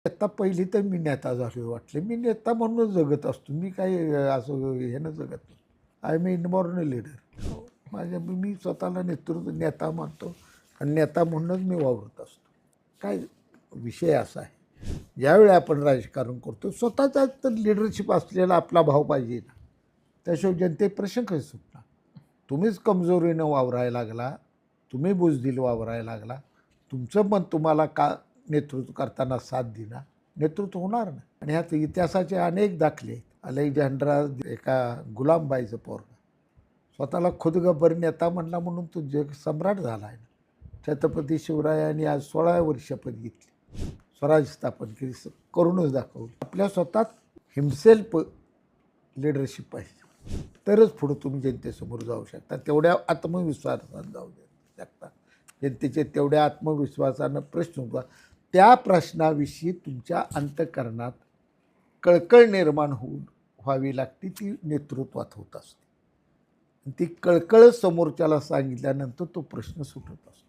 आता पहिली तर मी नेता झालो वाटले. मी नेता म्हणूनच जगत असतो. मी काही असं ह्यानं जगत नाही. I am inborn leader. मी स्वतःला नेता मानतो आणि नेता म्हणूनच मी वावरत असतो. काय विषय असा आहे, ज्यावेळी आपण राजकारण करतो स्वतःचा तर लिडरशिप असलेला आपला भाव पाहिजे ना, त्याशिवाय जनतेत प्रश्न कसे सुटणार. तुम्हीच कमजोरीनं वावरायला लागला, तुम्ही बुजदिल वावरायला लागला, तुमचं मन तुम्हाला का नेतृत्व करताना साथ देणार, नेतृत्व होणार नाही. आणि ह्यात इतिहासाचे अनेक दाखले आहेत. अलेक्झांड्रा एका गुलामबाईचं पोरगा स्वतःला खुदगब्बर नेता म्हणला म्हणून तो जग सम्राट झाला आहे. छत्रपती शिवरायांनी आज 16 वर्ष शपथ घेतली, स्वराज्य स्थापन केली, करूनच दाखवलं. आपल्या स्वतःत हिमसेल्फ लिडरशिप पाहिजे, तरच पुढं तुम्ही जनतेसमोर जाऊ शकता. तेवढ्या आत्मविश्वासानं जाऊ शकता. जनतेचे तेवढ्या आत्मविश्वासानं प्रश्न होता. त्या प्रश्नाविषयी तुमच्या अंतःकरणात कळकळ निर्माण व्हावी लागते. ती नेतृत्वात होत असते. ती कळकळ समोरच्याला सांगितल्यानंतर तो प्रश्न सुटत असतो.